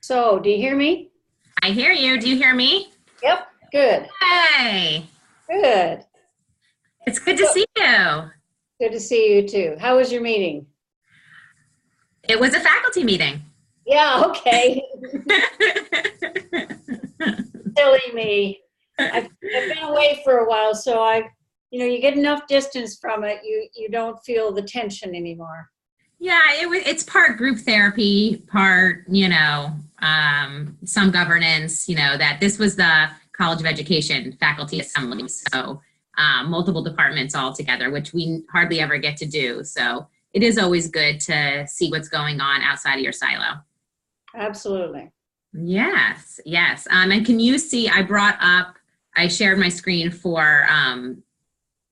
So, do you hear me? I hear you. Do you hear me? Yep. Good. Hey, Good. it's good to So, see you. good to see you too. How was your meeting? It was a faculty meeting. Yeah, okay. Silly me. I've been away for a while, so you get enough distance from it, you don't feel the tension anymore. Yeah, it's part group therapy, part, some governance, that this was the College of Education faculty assembly. So multiple departments all together, which we hardly ever get to do. So it is always good to see what's going on outside of your silo. Absolutely. Yes, yes. And can you see, I shared my screen for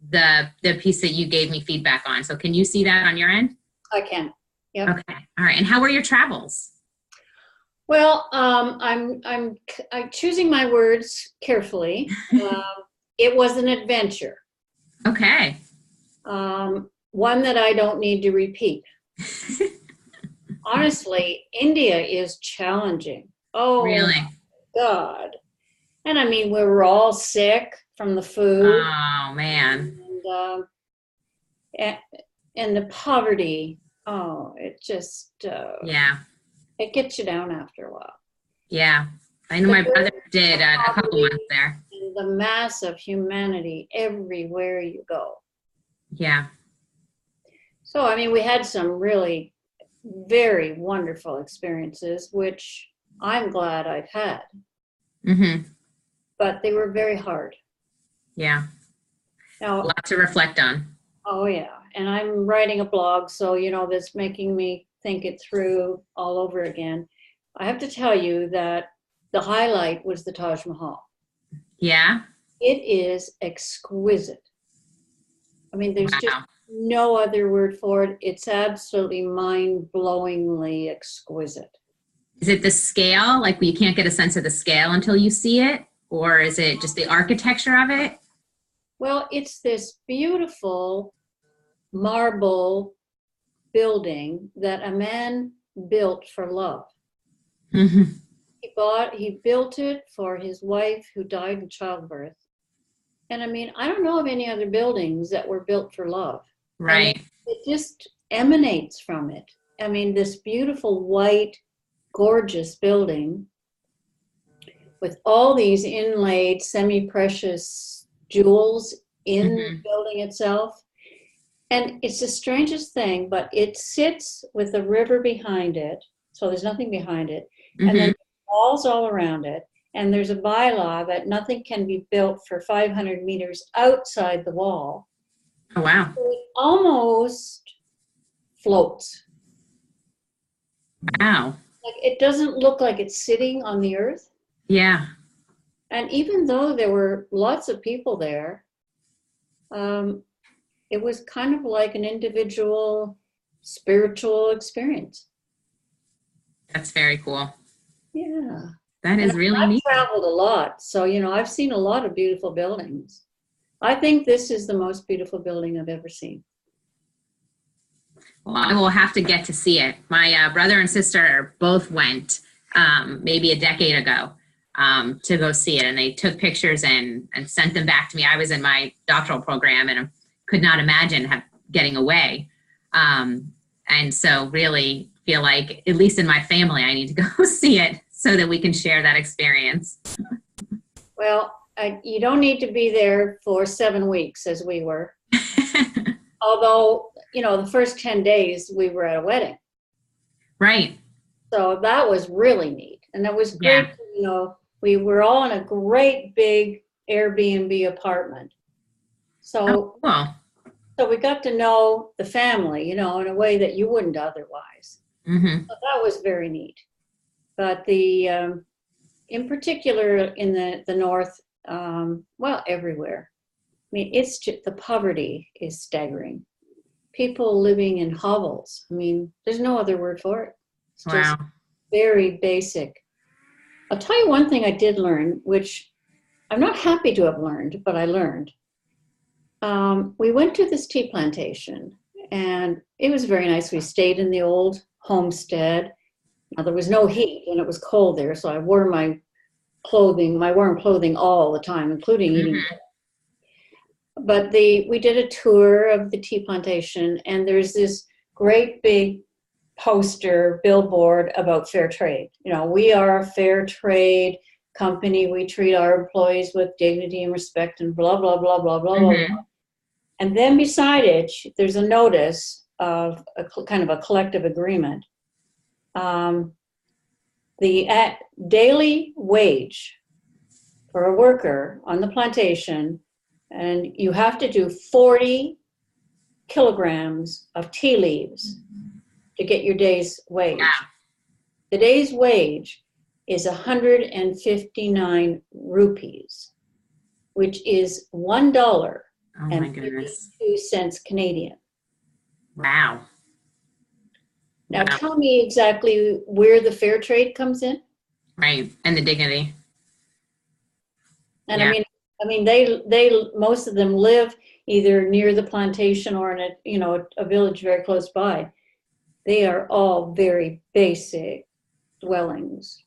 the piece that you gave me feedback on. So can you see that on your end? I can. Yep. Okay. All right. And how were your travels? Well, I'm choosing my words carefully. It was an adventure, Okay. one that I don't need to repeat. Honestly, India is challenging. Oh Really? my God. And I mean, we were all sick from the food Oh, man. and, and the poverty. Oh, it just, Yeah. it gets you down after a while. Yeah. I know The my brother food, did the a couple poverty, months there. and the mass of humanity everywhere you go. Yeah. So, I mean, we had some really very wonderful experiences, which I'm glad I've had, Mm-hmm. but they were very hard. Yeah. A Now, lot to reflect on. oh yeah, and I'm writing a blog, so that's making me think it through all over again. I have to tell you that the highlight was the Taj Mahal. Yeah. It is exquisite. I mean, there's just Wow. no other word for it. It's absolutely mind-blowingly exquisite. Is it the scale? Like you can't get a sense of the scale until you see it? Or is it just the architecture of it? Well, it's this beautiful marble building that a man built for love. Mm-hmm. He built it for his wife who died in childbirth. And I mean, I don't know of any other buildings that were built for love. I mean, Right. it just emanates from it. I mean, this beautiful white, gorgeous building with all these inlaid semi-precious jewels in the Mm-hmm. building itself. And it's the strangest thing, but it sits with the river behind it. So there's nothing behind it. And then Mm-hmm. walls all around it. And there's a bylaw that nothing can be built for 500 meters outside the wall. Oh, wow. So it almost floats. Wow. Like it doesn't look like it's sitting on the earth. Yeah. And even though there were lots of people there, um, it was kind of like an individual spiritual experience. That's very cool. Yeah. That And is really I've neat. traveled a lot, so I've seen a lot of beautiful buildings. I think this is the most beautiful building I've ever seen. Well, I will have to get to see it. My brother and sister both went maybe a decade ago to go see it, and they took pictures and sent them back to me. I was in my doctoral program and could not imagine getting away. And so really feel like, at least in my family, I need to go see it so that we can share that experience. Well, you don't need to be there for 7 weeks as we were. Although, the first 10 days we were at a wedding. Right. So that was really neat. And that was great. Yeah. We were all in a great big Airbnb apartment. Oh, So, cool. so we got to know the family, in a way that you wouldn't otherwise. Mm-hmm. So that was very neat. But in particular in the North, well, everywhere. I mean, it's just, the poverty is staggering. People living in hovels. I mean, there's no other word for it. It's just Wow. very basic. I'll tell you one thing I did learn, which I'm not happy to have learned, but I learned. We went to this tea plantation, and it was very nice. We stayed in the old homestead. Now, there was no heat and it was cold there, so I wore my clothing, my warm clothing all the time, including eating. But we did a tour of the tea plantation, and there's this great big poster billboard about fair trade. You know, we are a fair trade company. We treat our employees with dignity and respect and blah, blah, blah, blah, blah, blah. And then beside it, there's a notice of a kind of a collective agreement. The daily wage for a worker on the plantation, and you have to do 40 kilograms of tea leaves to get your day's wage. Yeah. The day's wage is 159 rupees, which is $1 Oh my and goodness. 52 cents Canadian. Wow. Now Wow. tell me exactly where the fair trade comes in. Right. And the dignity. And Yeah. I mean, they most of them live either near the plantation or in a village very close by. They are all very basic dwellings.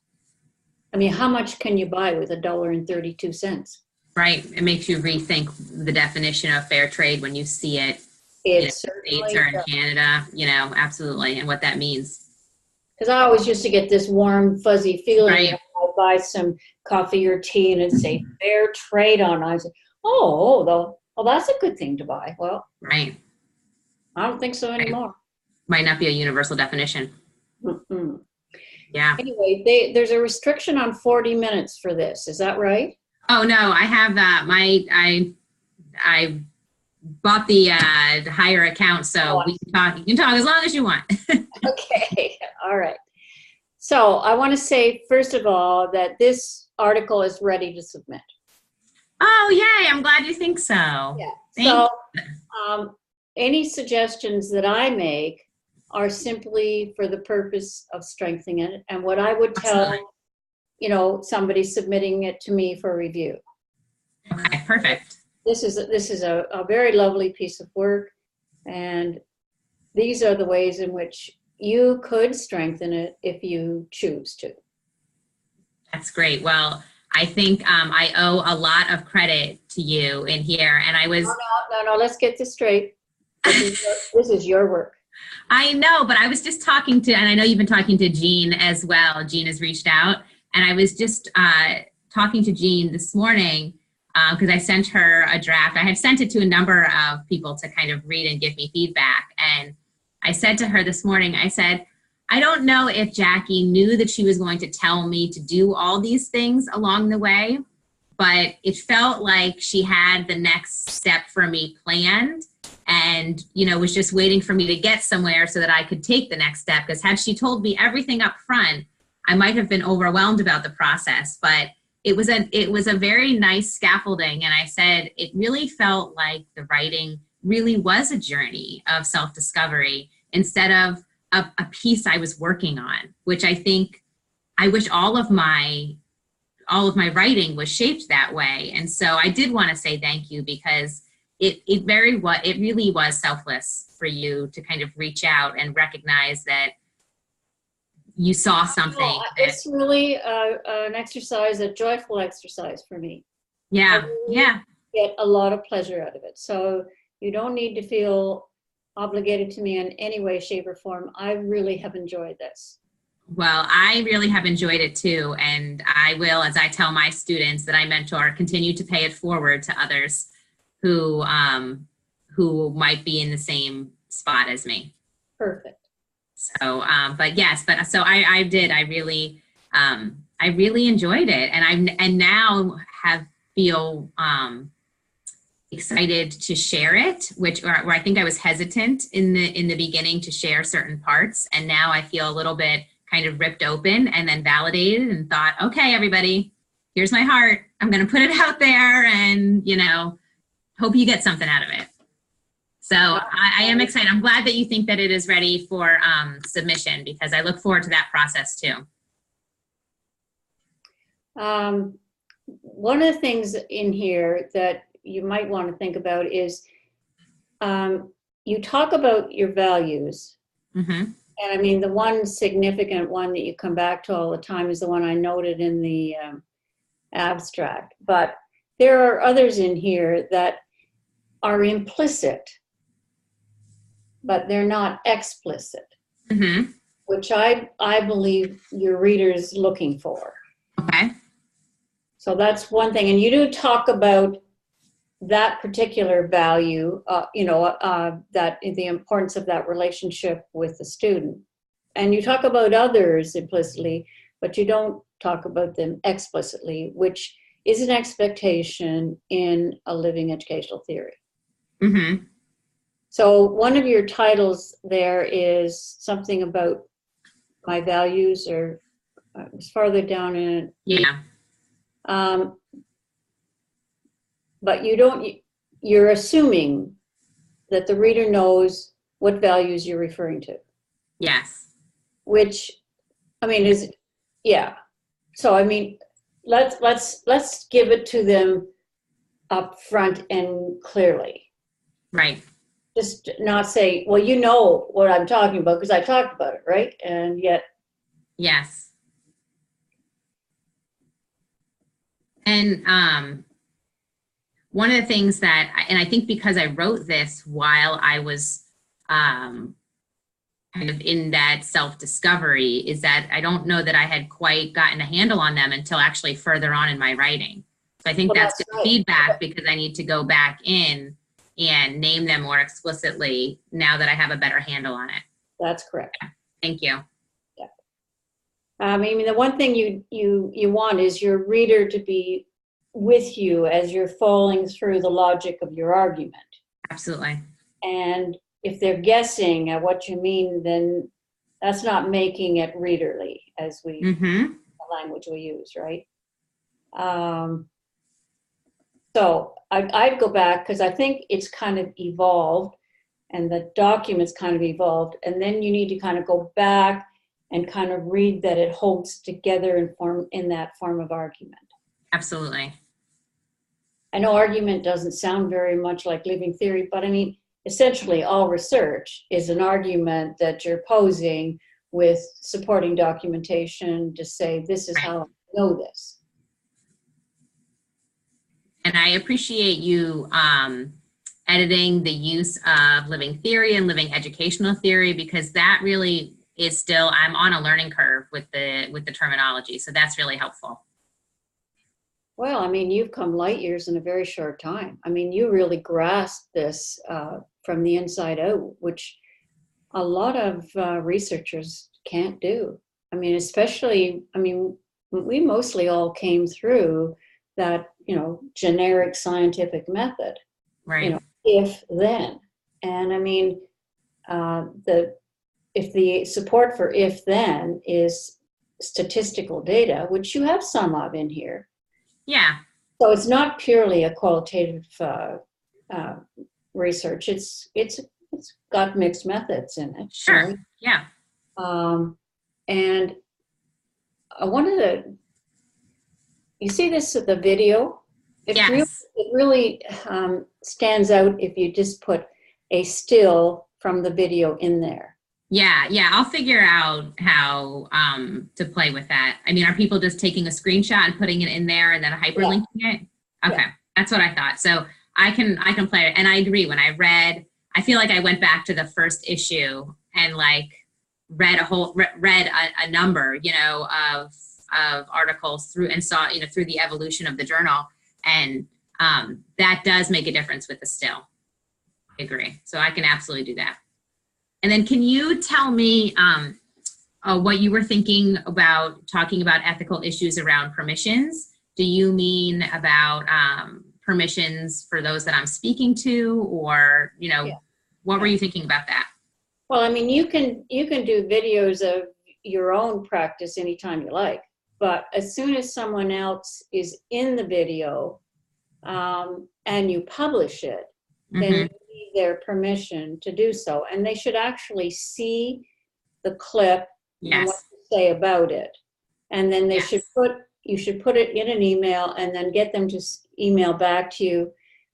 I mean, how much can you buy with $1.32? Right. It makes you rethink the definition of fair trade when you see it. It's States or in Canada, absolutely, and what that means. because I always used to get this warm, fuzzy feeling Right. when I'd buy some coffee or tea and it'd say fair trade on it. I said, well, that's a good thing to buy. Well, Right. I don't think so anymore. Might not be a universal definition. Mm-mm. Yeah. Anyway, there's a restriction on 40 minutes for this. Is that right? Oh no, I have that. I bought the higher account, so we can talk. You can talk as long as you want. Okay. All right. So I want to say, first of all, that this article is ready to submit. Oh, yay. I'm glad you think so. Yeah. So any suggestions that I make are simply for the purpose of strengthening it. And what I would tell, somebody submitting it to me for review. Okay, perfect. This is a very lovely piece of work. And these are the ways in which you could strengthen it if you choose to. That's great. Well, I think I owe a lot of credit to you in here. And I was... No, let's get this straight. This is your work. I know, but I was just talking to, and I know you've been talking to Jean as well. Jean has reached out. And I was just talking to Jean this morning because I sent her a draft. I had sent it to a number of people to kind of read and give me feedback. And I said to her this morning, I said, I don't know if Jackie knew that she was going to tell me to do all these things along the way, but it felt like she had the next step for me planned and, was just waiting for me to get somewhere so that I could take the next step. Because had she told me everything up front, I might have been overwhelmed about the process, but it was a very nice scaffolding. And I said, it really felt like the writing really was a journey of self-discovery instead of a piece I was working on, which I wish all of my writing was shaped that way. And so I did want to say thank you because it really was selfless for you to kind of reach out and recognize that you saw something. It's really an exercise, a joyful exercise for me. Yeah, I get a lot of pleasure out of it. So you don't need to feel obligated to me in any way, shape, or form. I really have enjoyed this. Well, I really have enjoyed it too. And I will, as I tell my students that I mentor, continue to pay it forward to others who might be in the same spot as me. Perfect. So, so I did. I really enjoyed it, and now feel excited to share it. Where I think I was hesitant in the beginning to share certain parts, and now I feel a little bit kind of ripped open and then validated, and thought, okay, everybody, here's my heart. I'm going to put it out there, and hope you get something out of it. So I am excited. I'm glad that you think that it is ready for submission because I look forward to that process too. One of the things in here that you might want to think about is you talk about your values Mm-hmm. And I mean, the one significant one that you come back to all the time is the one I noted in the abstract. But there are others in here that are implicit, but they're not explicit, Mm-hmm. which I believe your reader's looking for. Okay. So that's one thing. And you do talk about that particular value, that the importance of that relationship with the student. And you talk about others implicitly, but you don't talk about them explicitly, which is an expectation in a living educational theory. Mm-hmm. So one of your titles there is something about my values, or it's farther down in it. Yeah. But you're assuming that the reader knows what values you're referring to. Yes. Which, I mean, yeah. So, I mean, let's give it to them up front and clearly. Right. Just not say, well, you know what I'm talking about because I talked about it, right? And yet. Yes. And one of the things that, and I think because I wrote this while I was kind of in that self-discovery, is that I don't know that I had quite gotten a handle on them until actually further on in my writing. So I think that's good right. feedback, because I need to go back in and name them more explicitly now that I have a better handle on it. That's correct. Thank you. Yeah. I mean, the one thing you want is your reader to be with you as you're following through the logic of your argument. Absolutely. And if they're guessing at what you mean, then that's not making it readerly, as the language we use, right? So I'd go back, because I think it's kind of evolved and the document's kind of evolved, and then you need to kind of go back and kind of read that it holds together in that form of argument. Absolutely. I know argument doesn't sound very much like living theory, but I mean, essentially all research is an argument that you're posing with supporting documentation to say, this is how I know this. And I appreciate you editing the use of living theory and living educational theory, because that really is still, I'm on a learning curve with the terminology. So that's really helpful. Well, I mean, you've come light years in a very short time. I mean, you really grasped this from the inside out, which a lot of researchers can't do. I mean, especially, I mean, we mostly all came through that, generic scientific method, right? If then. And I mean, if the support for if then is statistical data, which you have some of in here. Yeah. So it's not purely a qualitative research. It's got mixed methods in it. Sure. Right? Yeah. And I wanted to. You see this at the video? Yes. It really stands out if you just put a still from the video in there. Yeah, I'll figure out how to play with that. I mean, are people just taking a screenshot and putting it in there and then hyperlinking it? Okay, That's what I thought. So I can play it. And I agree. When I read, I feel like I went back to the first issue and like read a number, of articles through, and saw, through the evolution of the journal. And that does make a difference with the still. I agree. So I can absolutely do that. And then can you tell me what you were thinking about talking about ethical issues around permissions? Do you mean about permissions for those that I'm speaking to, or, what were you thinking about that? Well, I mean, you can do videos of your own practice anytime you like, but as soon as someone else is in the video and you publish it, then you need their permission to do so. And they should actually see the clip and what you say about it. And then you should put it in an email and then get them to email back to you.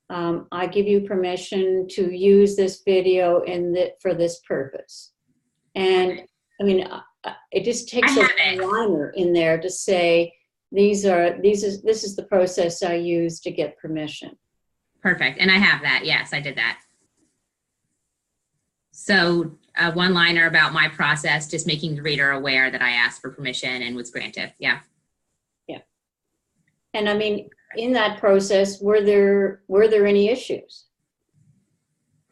I give you permission to use this video for this purpose. And I mean, it just takes I a have it. liner in there to say, this is the process I use to get permission. Perfect. And I have that. Yes, I did that. So a one-liner about my process, just making the reader aware that I asked for permission and was granted. Yeah. Yeah. And I mean, in that process, were there any issues?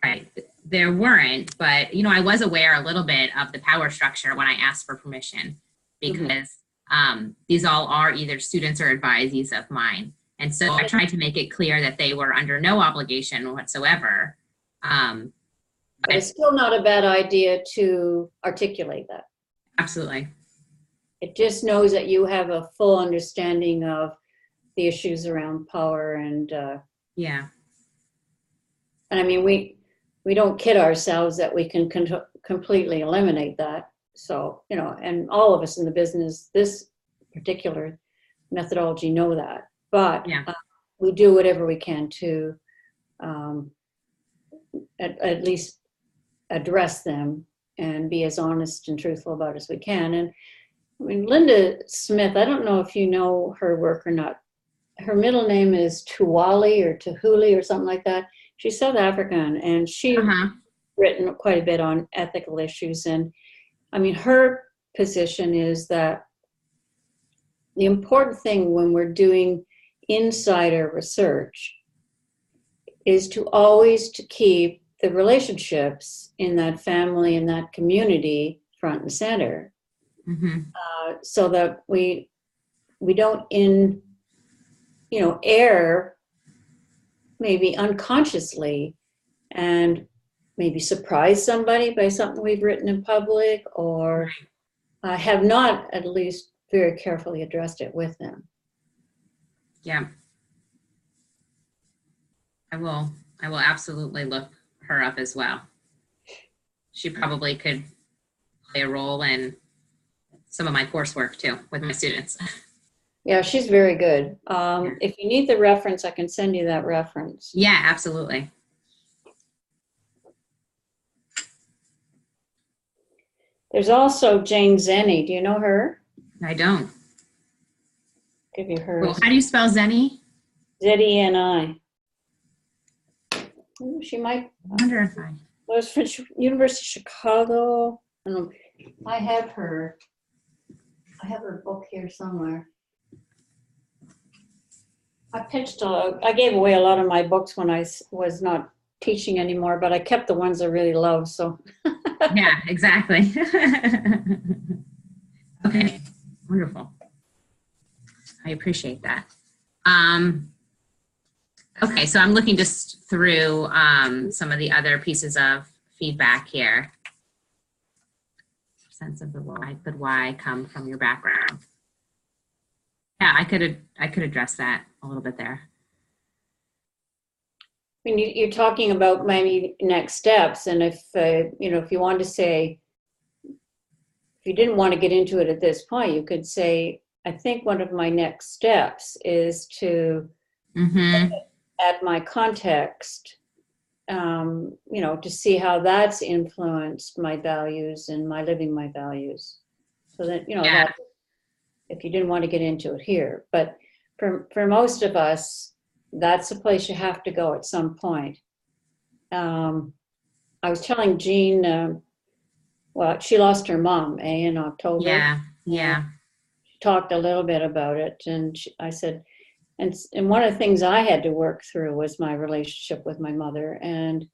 Right. There weren't, but I was aware a little bit of the power structure when I asked for permission, because these all are either students or advisees of mine. And so I tried to make it clear that they were under no obligation whatsoever. But it's still not a bad idea to articulate that. Absolutely. It just knows that you have a full understanding of the issues around power and yeah. And I mean, we don't kid ourselves that we can completely eliminate that. So, and all of us in the business, this particular methodology know that. But Yeah. We do whatever we can to at least address them and be as honest and truthful about as we can. And I mean, Linda Smith, I don't know if you know her work or not. Her middle name is Tuwali or Tuhuli or something like that. She's South African, and she's written quite a bit on ethical issues. And I mean, her position is that the important thing when we're doing insider research is to always to keep the relationships in that family and that community front and center, so that we don't err maybe unconsciously and maybe surprise somebody by something we've written in public, or have not at least very carefully addressed it with them. Yeah. I will absolutely look her up as well. She probably could play a role in some of my coursework too with my students. Yeah, she's very good. If you need the reference, I can send you that reference. Yeah, absolutely. There's also Jane Zenny. Do you know her? I don't. Give you her. Well, how do you spell Zenny? Zeni. She might. I wonder if I. Was from University of Chicago. I have her book here somewhere. I gave away a lot of my books when I was not teaching anymore, but I kept the ones I really love. So. Yeah, exactly. Okay, wonderful. I appreciate that. Okay, so I'm looking just through some of the other pieces of feedback here. Sense of the why come from your background. Yeah, I could address that a little bit there. I mean, you're talking about maybe next steps, and if if you want to say, if you didn't want to get into it at this point, you could say, I think one of my next steps is to add my context, to see how that's influenced my values and my living my values. So that, that, if you didn't want to get into it here, but for most of us, that's the place you have to go at some point. I was telling Jean, well, she lost her mom, in October. Yeah. She talked a little bit about it, and I said, and one of the things I had to work through was my relationship with my mother, and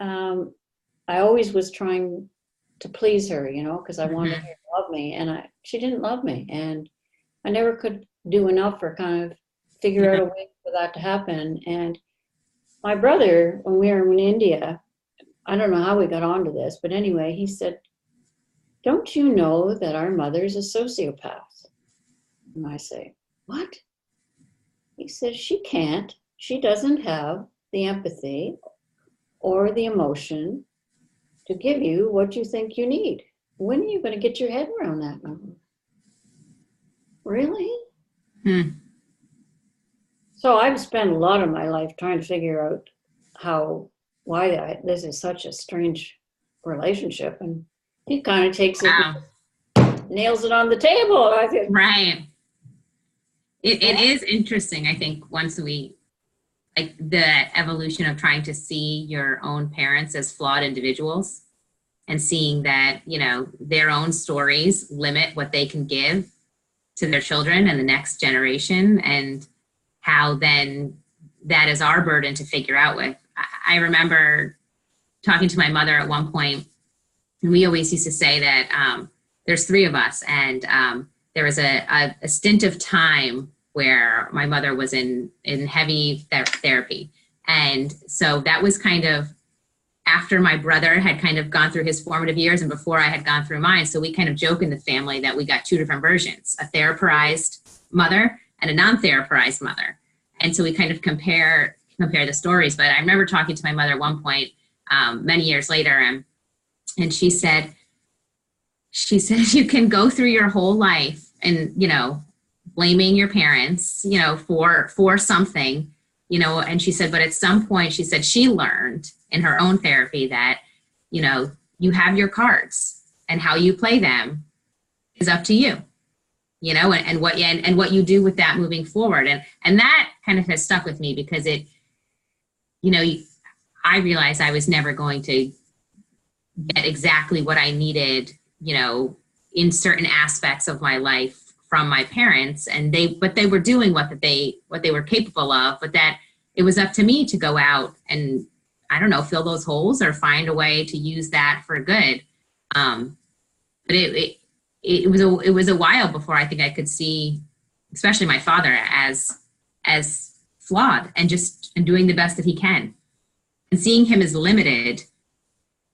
I always was trying to please her, because I wanted her to love me, and she didn't love me, and I never could do enough for kind of figure out a way for that to happen. And my brother, when we were in India, I don't know how we got onto this, but anyway, he said, don't you know that our mother's a sociopath? And I say, what? He says, she doesn't have the empathy or the emotion to give you what you think you need. When are you going to get your head around that? Really? So I've spent a lot of my life trying to figure out why this is such a strange relationship. And He kind of takes it, Wow. nails it on the table. I think. Right. It is interesting, I think, once we, like the evolution of trying to see your own parents as flawed individuals and seeing that, you know, their own stories limit what they can give to their children and the next generation, and how then that is our burden to figure out with. I remember talking to my mother at one point, and we always used to say that there's three of us, and there was a stint of time where my mother was in heavy therapy. And so that was kind of after my brother had kind of gone through his formative years and before I had gone through mine. So we kind of joke in the family that we got two different versions, a therapized mother and a non-therapized mother. And so we kind of compare the stories. But I remember talking to my mother at one point, many years later, and she said, you can go through your whole life and, you know, blaming your parents, you know, for something, you know, and she said, but at some point, she said she learned in her own therapy that, you know, you have your cards and how you play them is up to you, you know, and what you do with that moving forward. And that kind of has stuck with me because it, you know, I realized I was never going to get exactly what I needed, you know, in certain aspects of my life from my parents, and but they were doing what they were capable of, but that it was up to me to go out and, I don't know, fill those holes or find a way to use that for good. But it was a while before I think I could see, especially my father, as flawed and doing the best that he can, and seeing him as limited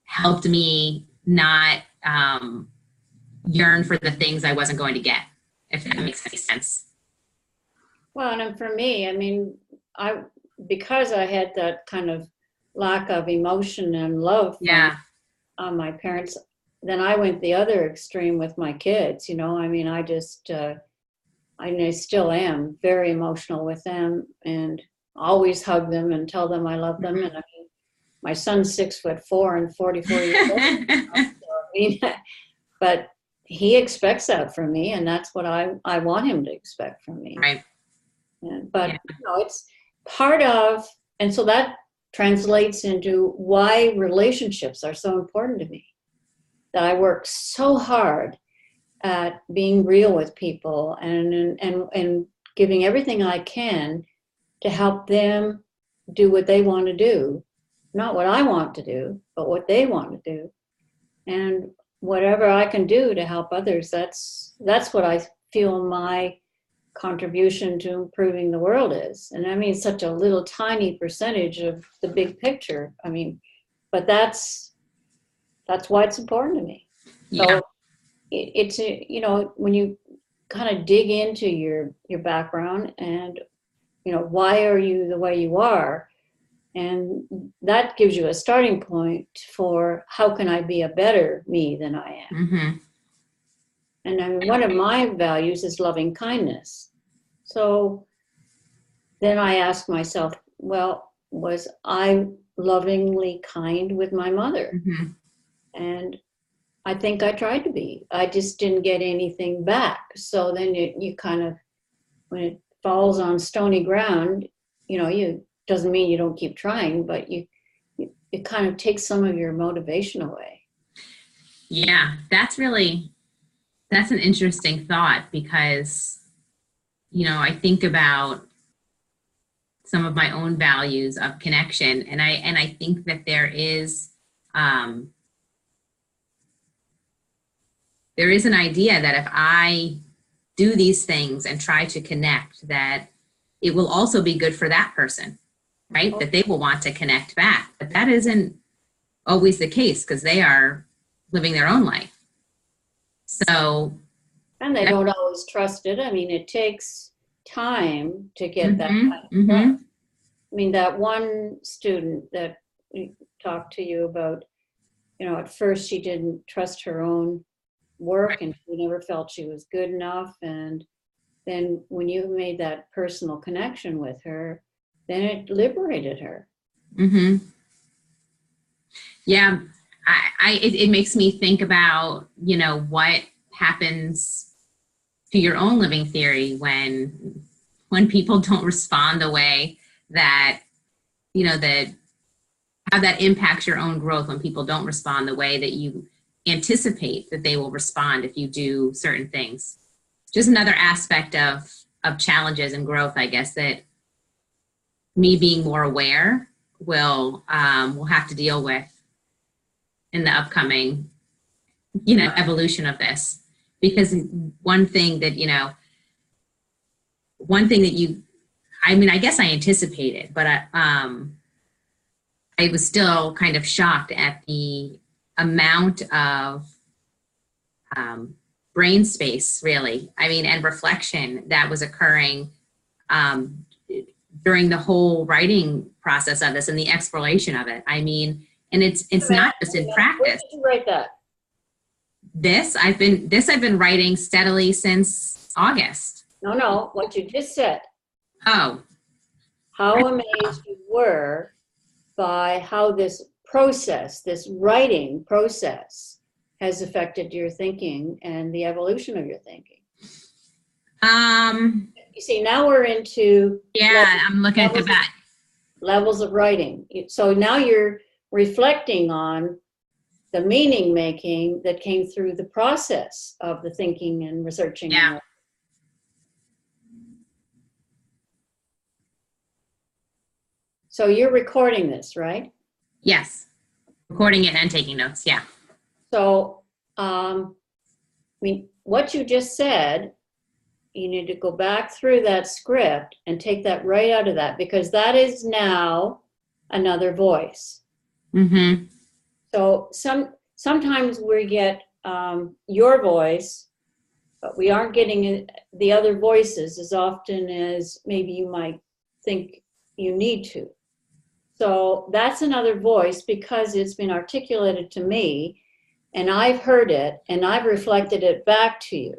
helped me not yearn for the things I wasn't going to get, if that makes any sense. Well, and for me, I mean, because I had that kind of lack of emotion and love from my parents, then I went the other extreme with my kids, you know. I mean, I still am very emotional with them and always hug them and tell them I love them. And I mean, my son's 6'4" and 44 years old. So, I mean, but he expects that from me, and that's what I want him to expect from me. Right. But you know, it's part of, and so that translates into why relationships are so important to me. That I work so hard at being real with people and giving everything I can to help them do what they want to do, not what I want to do, but what they want to do. And whatever I can do to help others, that's what I feel my contribution to improving the world is. And I mean, such a little tiny percentage of the big picture. I mean, but that's why it's important to me. Yeah. So it's, you know, when you kind of dig into your background and, you know, why are you the way you are? And that gives you a starting point for how can I be a better me than I am. Mm-hmm. And I mean, one of my values is loving kindness. So then I ask myself, well, was I lovingly kind with my mother? Mm-hmm. And I think I tried to be. I just didn't get anything back. So then you kind of, when it falls on stony ground, you know, doesn't mean you don't keep trying, but it kind of takes some of your motivation away. Yeah, that's an interesting thought, because, you know, I think about some of my own values of connection, and I think that there is an idea that if I do these things and try to connect, that it will also be good for that person, right? That they will want to connect back. But that isn't always the case, because they are living their own life. So. And they don't always trust it. I mean, it takes time to get that kind of trust. I mean, that one student that we talked to you about, you know, at first she didn't trust her own work and she never felt she was good enough. And then when you made that personal connection with her, then it liberated her. Mm-hmm. Yeah, it makes me think about, what happens to your own living theory when people don't respond the way that, that how that impacts your own growth when people don't respond the way that you anticipate that they will respond if you do certain things. Just another aspect of challenges and growth, I guess, that me being more aware will have to deal with in the upcoming, evolution of this. Because one thing that I guess I anticipated, but I was still kind of shocked at the amount of brain space, really, and reflection that was occurring during the whole writing process of this and the exploration of it. And it's not just in practice. Where did you write that? This I've been writing steadily since August. No, what you just said. Oh. How amazed you were by how this process, this writing process, has affected your thinking and the evolution of your thinking. You see, now we're into I'm looking at the back. Levels of writing. So now you're reflecting on the meaning making that came through the process of the thinking and researching. Yeah. So you're recording this, right? Yes. Recording it and taking notes. Yeah. So, what you just said, you need to go back through that script and take that right out of that, because that is now another voice. Mm-hmm. So sometimes we get your voice, but we aren't getting the other voices as often as maybe you might think you need to. So that's another voice because it's been articulated to me and I've heard it and I've reflected it back to you.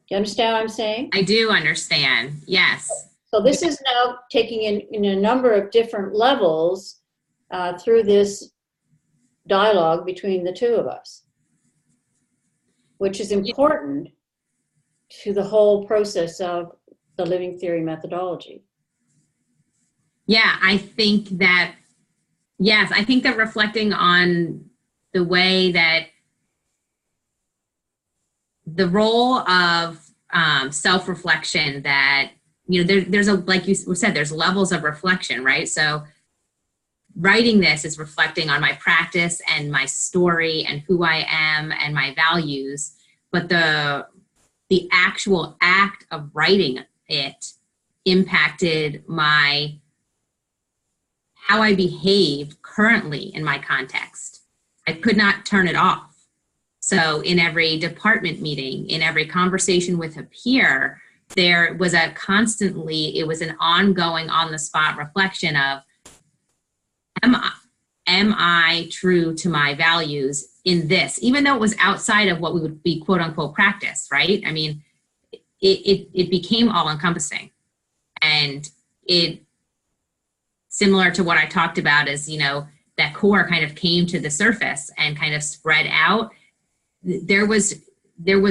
You understand what I'm saying? I do understand. Yes. So this is now taking in a number of different levels through this dialogue between the two of us, which is important to the whole process of the living theory methodology. Yeah, I think that reflecting on the way that the role of self-reflection, that, there's like you said, there's levels of reflection, right? So writing this is reflecting on my practice and my story and who I am and my values, but the actual act of writing it impacted how I behave currently in my context. I could not turn it off. So in every department meeting, in every conversation with a peer, there was it was an ongoing on-the-spot reflection of, am I true to my values in this, even though it was outside of what we would be quote unquote practice, right? It became all encompassing, and it, similar to what I talked about, is, that core kind of came to the surface and kind of spread out. There was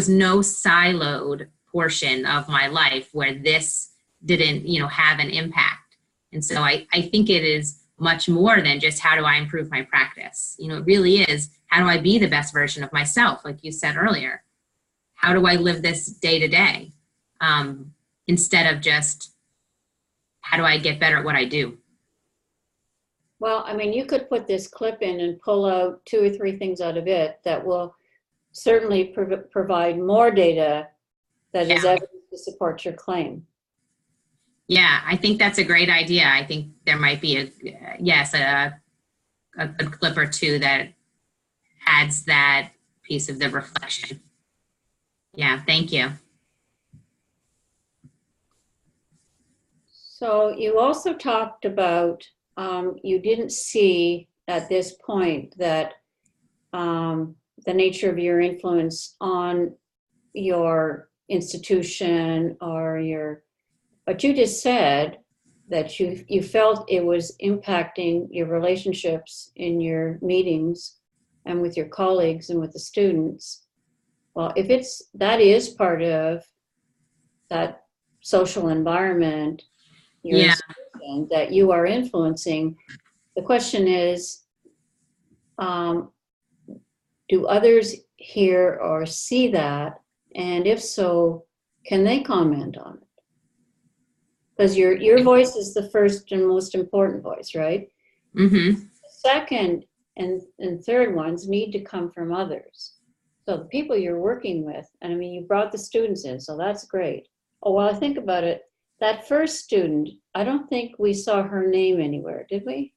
no siloed portion of my life where this didn't, have an impact. And so I think it is much more than just how do I improve my practice. It really is, how do I be the best version of myself, like you said earlier? How do I live this day to day? Instead of just, how do I get better at what I do? Well, you could put this clip in and pull out 2 or 3 things out of it that will certainly provide more data that is evidence to support your claim. Yeah, I think that's a great idea. I think there might be a good clip or 2 that adds that piece of the reflection. Yeah, thank you. So you also talked about you didn't see at this point that the nature of your influence on your institution or but you just said that you felt it was impacting your relationships in your meetings and with your colleagues and with the students. Well, if that is part of that social environment, your Yeah. institution that you are influencing, the question is, do others hear or see that? And if so, can they comment on it? Because your voice is the first and most important voice, right? Mm-hmm. Second and third ones need to come from others. So the people you're working with, and I mean, you brought the students in, so that's great. Oh, well, I think about it. That first student, I don't think we saw her name anywhere, did we?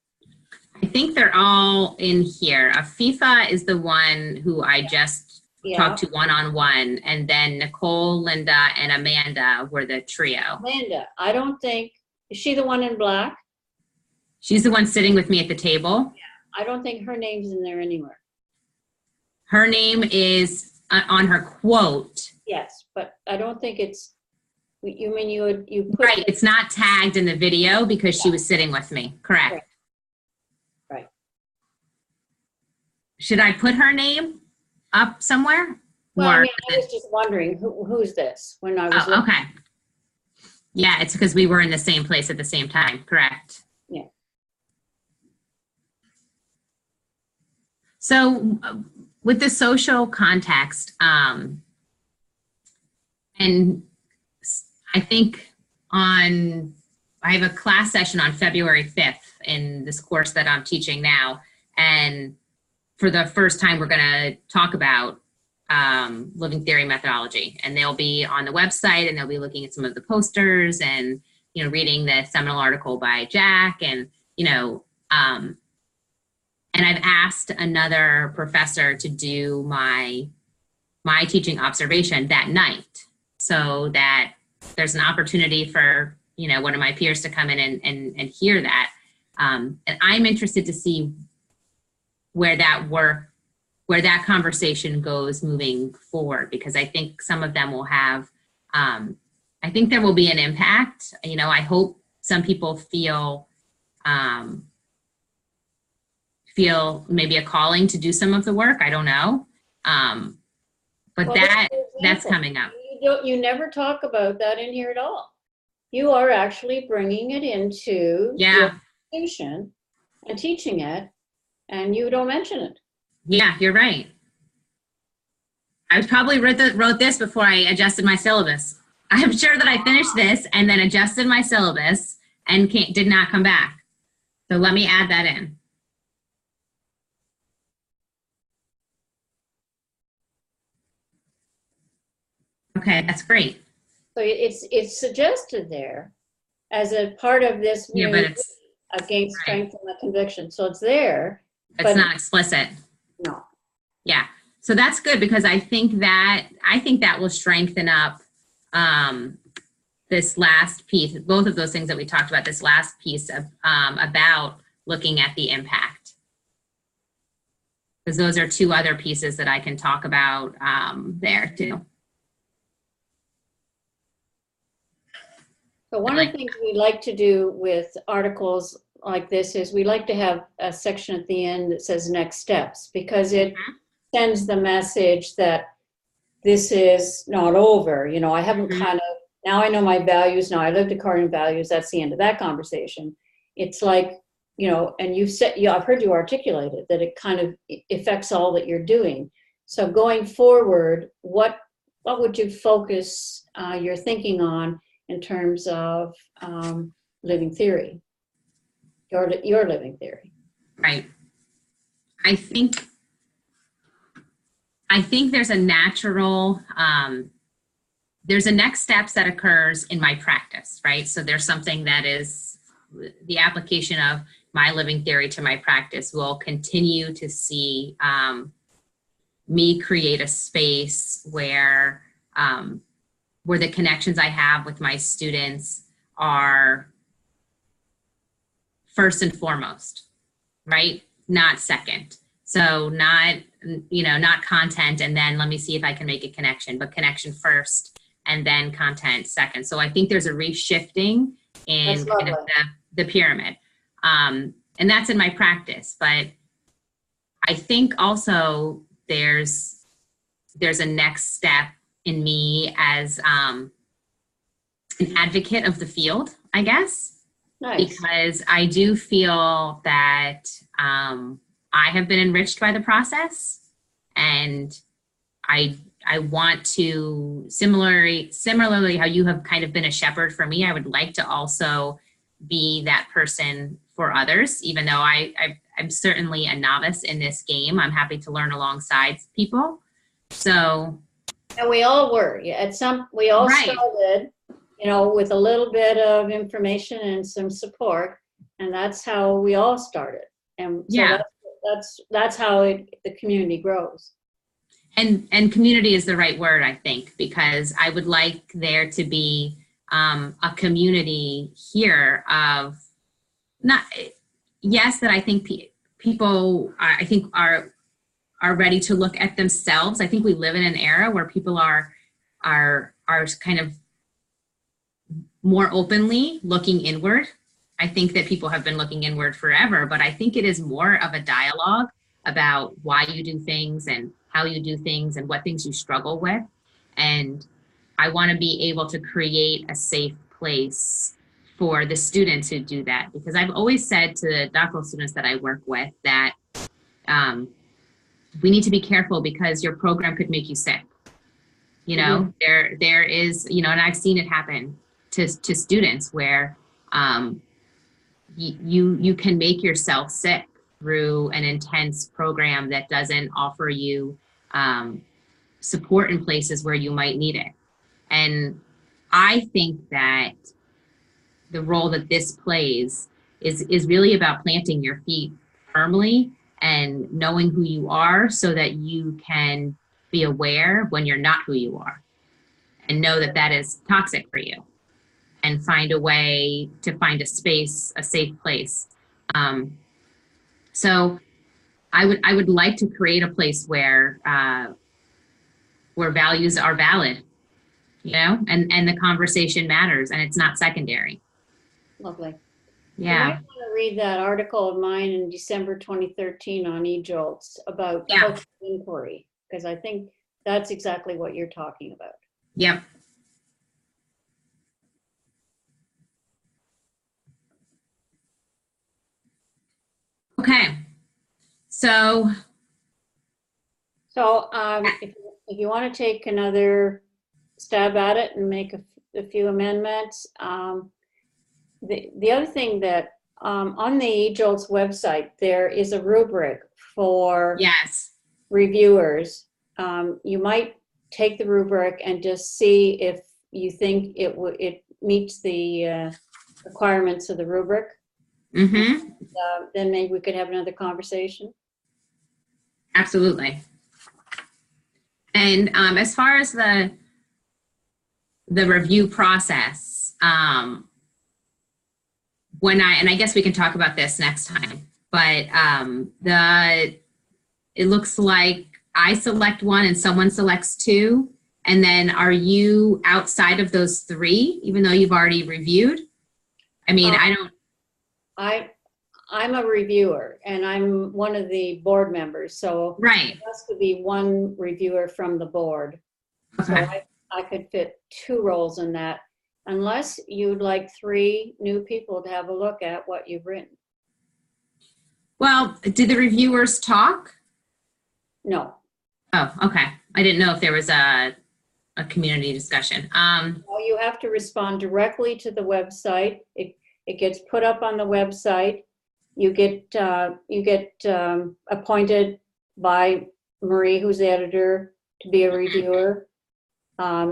I think they're all in here. FIFA is the one who I just talked to one-on-one, and then Nicole, Linda, and Amanda were the trio. Amanda, I don't think, is she the one in black? She's the one sitting with me at the table. Yeah, I don't think her name's in there anywhere. Her name is on her quote. Yes, but I don't think it's, you mean you put. Right, it's not tagged in the video because she was sitting with me, correct? Right. Should I put her name up somewhere? Well, I mean, I was just wondering, who's this? When I was looking. Okay. Yeah, it's because we were in the same place at the same time, correct? Yeah. So with the social context, and I think I have a class session on February 5th in this course that I'm teaching now. And for the first time, we're going to talk about living theory methodology. And they'll be on the website, and they'll be looking at some of the posters and, you know, reading the seminal article by Jack. And, you know, and I've asked another professor to do my teaching observation that night, so that there's an opportunity for, you know, one of my peers to come in and hear that. And I'm interested to see where that conversation goes moving forward, because I think some of them will have, I think there will be an impact. You know, I hope some people feel maybe a calling to do some of the work. I don't know. But well, that's coming up. You never talk about that in here at all. You are actually bringing it into your institution and teaching it, and you don't mention it. Yeah, you're right. I probably wrote this before I adjusted my syllabus. I'm sure that I finished this and then adjusted my syllabus and did not come back. So let me add that in. Okay, that's great. So it's suggested there as a part of this against strength and the conviction. So it's there. It's not explicit. No. Yeah. So that's good, because I think that will strengthen up this last piece, both of those things that we talked about, this last piece of about looking at the impact. Because those are two other pieces that I can talk about there too. So one of the things we like to do with articles like this is we like to have a section at the end that says next steps, because it sends the message that this is not over. You know, I haven't now I know my values, now I lived according to values, that's the end of that conversation. It's like, you know, and you've said, I've heard you articulate it, that it kind of affects all that you're doing. So going forward, what would you focus your thinking on in terms of living theory, your living theory? Right. I think there's a natural, there's a next steps that occurs in my practice, right? So there's something that is the application of my living theory to my practice will continue to see me create a space where the connections I have with my students are first and foremost, right? Not second. So not content and then let me see if I can make a connection, but connection first and then content second. So I think there's a reshifting in That's kind of lovely. the pyramid. And that's in my practice. But I think also there's a next step in me as an advocate of the field, I guess, Nice. because I do feel that I have been enriched by the process, and I want to similarly how you have kind of been a shepherd for me. I would like to also be that person for others, even though I'm certainly a novice in this game. I'm happy to learn alongside people. So, And we all were. Yeah, we all right. started, with a little bit of information and some support, and that's how we all started. And so Yeah. that's how the community grows. And community is the right word, I think, because I would like there to be a community here of not, yes, that I think people, I think are ready to look at themselves. I think we live in an era where people are kind of more openly looking inward. I think that people have been looking inward forever, but I think it is more of a dialogue about why you do things and how you do things and what things you struggle with. And I want to be able to create a safe place for the students who do that, because I've always said to the doctoral students that I work with that we need to be careful because your program could make you sick. There is, and I've seen it happen to students where you can make yourself sick through an intense program that doesn't offer you support in places where you might need it. And I think that the role that this plays is really about planting your feet firmly and knowing who you are so that you can be aware when you're not who you are and know that that is toxic for you and find a way to find a space, a safe place. So I would like to create a place where values are valid, and the conversation matters and it's not secondary. Lovely. Yeah. You might want to read that article of mine in December 2013 on eJolts about cultural inquiry, because I think that's exactly what you're talking about. Yep. Okay. So if you want to take another stab at it and make a few amendments, the other thing that on the eJolts website, there is a rubric for reviewers. You might take the rubric and just see if you think it meets the requirements of the rubric. Mm-hmm. Then maybe we could have another conversation. Absolutely. And as far as the review process, I guess we can talk about this next time, but it looks like I select one and someone selects two. And then are you outside of those three, even though you've already reviewed? I mean, I'm a reviewer and I'm one of the board members. So right. It has to be one reviewer from the board. Okay. So I could fit two roles in that, unless you'd like three new people to have a look at what you've written. Well, did the reviewers talk? No. Oh, okay. I didn't know if there was a community discussion. Well, you have to respond directly to the website. It gets put up on the website. You get appointed by Marie, who's the editor, to be a reviewer.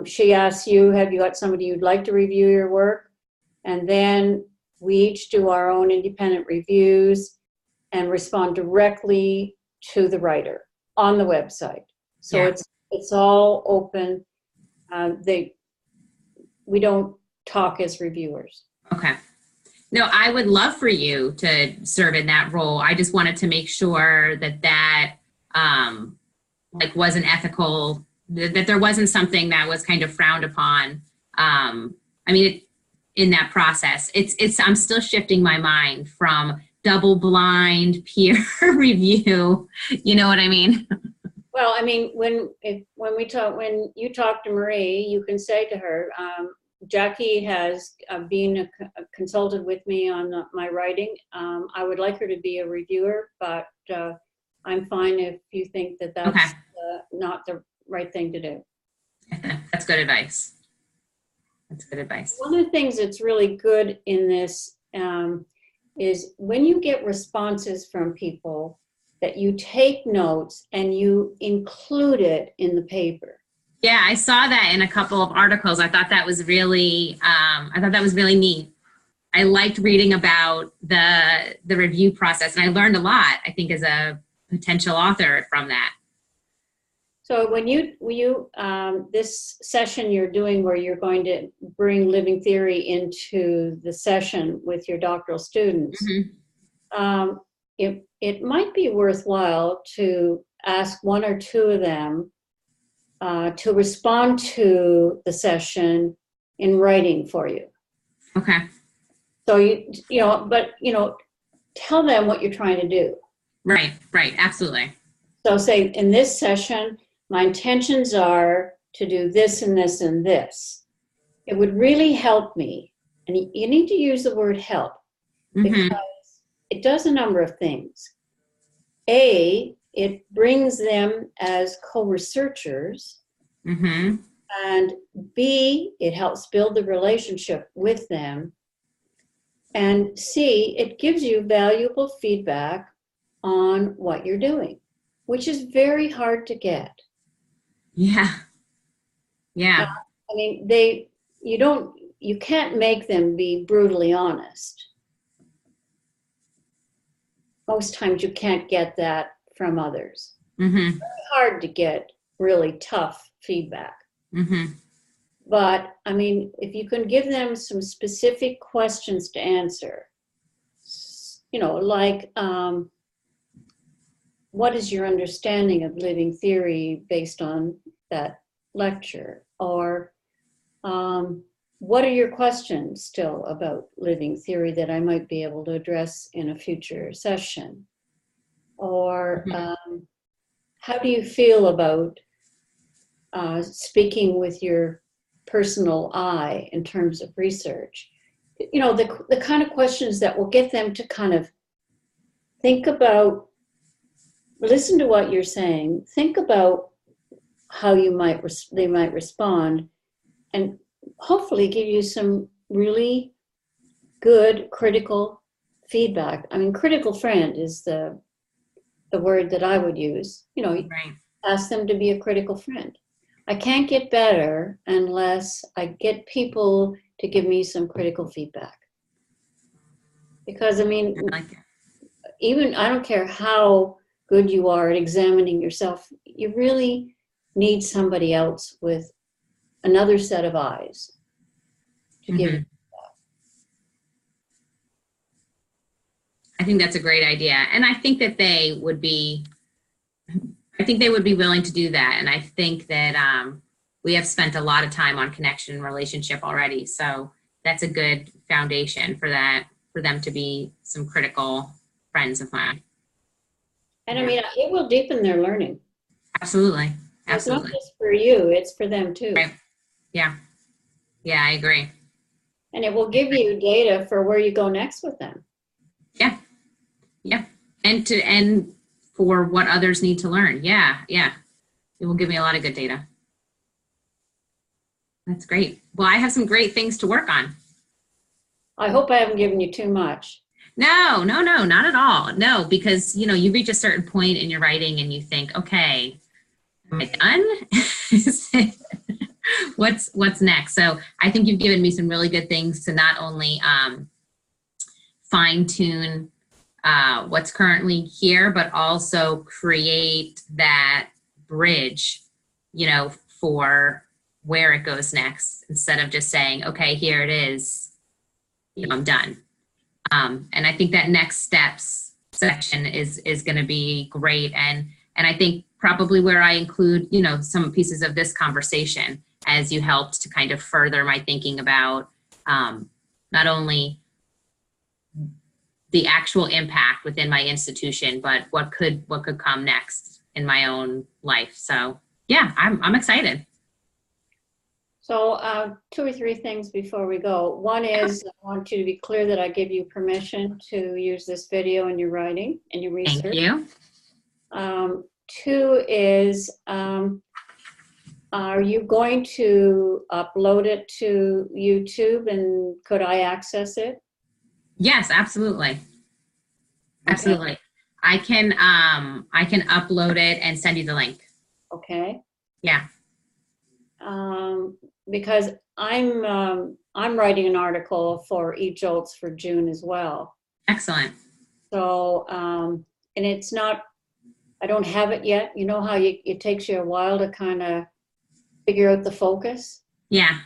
She asks you, have you got somebody you'd like to review your work? And then we each do our own independent reviews and respond directly to the writer on the website. So it's all open. We don't talk as reviewers. Okay. No, I would love for you to serve in that role. I just wanted to make sure that wasn't ethical, that there wasn't something that was kind of frowned upon. I mean, in that process. I'm still shifting my mind from double blind peer review. You know what I mean? Well, I mean, when you talk to Marie, you can say to her, Jackie has been consulted with me on my writing. I would like her to be a reviewer, but I'm fine if you think that that's Okay. not the right thing to do. That's good advice. That's good advice. One of the things that's really good in this is when you get responses from people, that you take notes and you include it in the paper. Yeah, I saw that in a couple of articles. I thought that was really neat. I liked reading about the review process, and I learned a lot, I think, as a potential author from that. So when you this session you're doing where you're going to bring living theory into the session with your doctoral students, Mm-hmm. It might be worthwhile to ask one or two of them to respond to the session in writing for you. Okay. So tell them what you're trying to do. Right, absolutely. So say, in this session, my intentions are to do this and this and this. It would really help me, and you need to use the word help, because it does a number of things. A, it brings them as co-researchers, and B, it helps build the relationship with them, and C, it gives you valuable feedback on what you're doing, which is very hard to get. Yeah. I mean, you can't make them be brutally honest. Most times you can't get that from others. It's hard to get really tough feedback. But I mean, if you can give them some specific questions to answer, like, what is your understanding of living theory based on that lecture? Or what are your questions still about living theory that I might be able to address in a future session? Or how do you feel about speaking with your personal I in terms of research? The kind of questions that will get them to kind of think about, listen to what you're saying, think about how they might respond, and hopefully give you some really good critical feedback. I mean, critical friend is the word that I would use. Right. Ask them to be a critical friend. I can't get better unless I get people to give me some critical feedback. Because I mean, I don't care how good you are at examining yourself, you really need somebody else with another set of eyes to give you that. I think that's a great idea. And I think that they would be willing to do that. And I think that we have spent a lot of time on connection and relationship already. So that's a good foundation for them to be some critical friends of mine. And I mean, it will deepen their learning. Absolutely. It's not just for you, it's for them too. Right. Yeah, I agree. And it will give you data for where you go next with them. Yeah. And for what others need to learn. Yeah. It will give me a lot of good data. That's great. Well, I have some great things to work on. I hope I haven't given you too much. No, not at all. No, because, you reach a certain point in your writing and you think, okay, am I done? What's next? So I think you've given me some really good things to not only fine tune what's currently here, but also create that bridge, for where it goes next, instead of just saying, okay, here it is, I'm done. And I think that next steps section is going to be great. And I think probably where I include, some pieces of this conversation as you helped to kind of further my thinking about not only the actual impact within my institution, but what could come next in my own life. So yeah, I'm excited. So 2 or 3 things before we go. One is I want you to be clear that I give you permission to use this video in your writing and your research. Thank you. 2 is, are you going to upload it to YouTube, and could I access it? Yes, absolutely. Absolutely. I can upload it and send you the link. Okay. Yeah. Because I'm writing an article for eJolts for June as well. Excellent. So, and it's not, I don't have it yet. You know how it takes you a while to kind of figure out the focus? Yeah.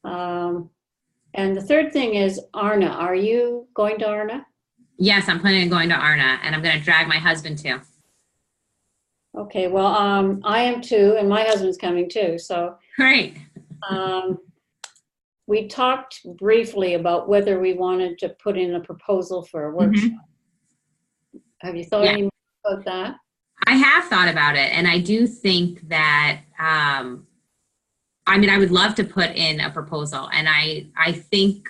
And the third thing is ARNA. Are you going to ARNA? Yes, I'm planning on going to ARNA, and I'm going to drag my husband too. Okay, well, I am too, and my husband's coming too. So Great. we talked briefly about whether we wanted to put in a proposal for a workshop. Have you thought any more about that? I have thought about it, and I do think that, I mean, I would love to put in a proposal, and I think,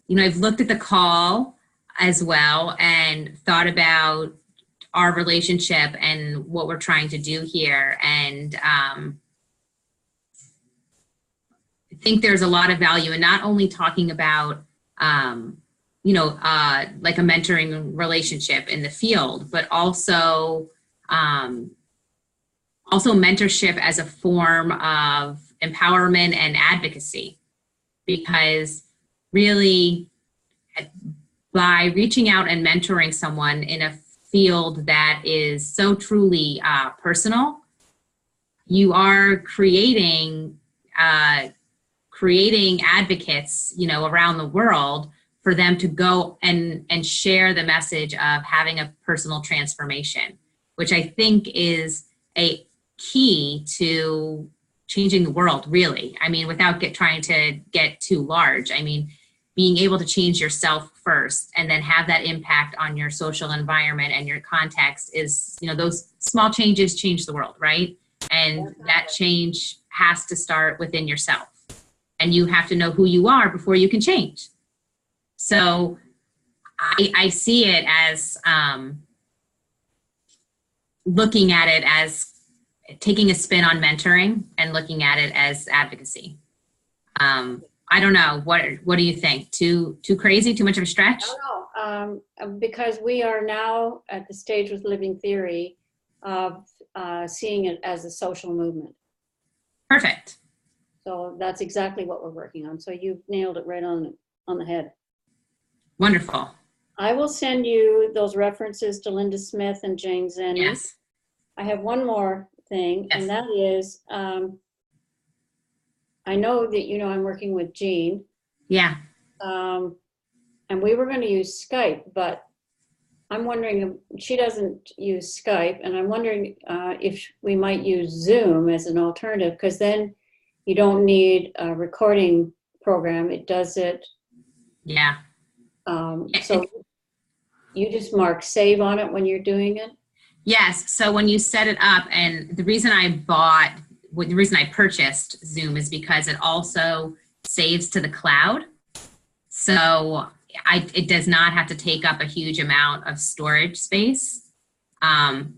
you know, I've looked at the call as well and thought about our relationship and what we're trying to do here. And I think there's a lot of value in not only talking about, you know, like a mentoring relationship in the field, but also, also mentorship as a form of empowerment and advocacy. Because really, by reaching out and mentoring someone in a field that is so truly personal, you are creating advocates, you know, around the world for them to go and share the message of having a personal transformation, which I think is a key to changing the world, really. I mean, without trying to get too large. I mean, being able to change yourself first and then have that impact on your social environment and your context is, you know, those small changes change the world, right? And that change has to start within yourself. And you have to know who you are before you can change. So I see it as looking at it as taking a spin on mentoring and looking at it as advocacy. I don't know. What do you think? Too crazy? Too much of a stretch? No, because we are now at the stage with Living Theory of seeing it as a social movement. Perfect. So that's exactly what we're working on. So you've nailed it right on the head. Wonderful. I will send you those references to Linda Smith and Jane Zenny. Yes. I have one more thing, Yes. and that is, I know that, you know, I'm working with Jean. Yeah. And we were going to use Skype, but I'm wondering, she doesn't use Skype, and I'm wondering if we might use Zoom as an alternative, because then you don't need a recording program. It does it. Yeah. So you just mark save on it when you're doing it? Yes. So when you set it up, and the reason I purchased Zoom is because it also saves to the cloud. So it does not have to take up a huge amount of storage space. And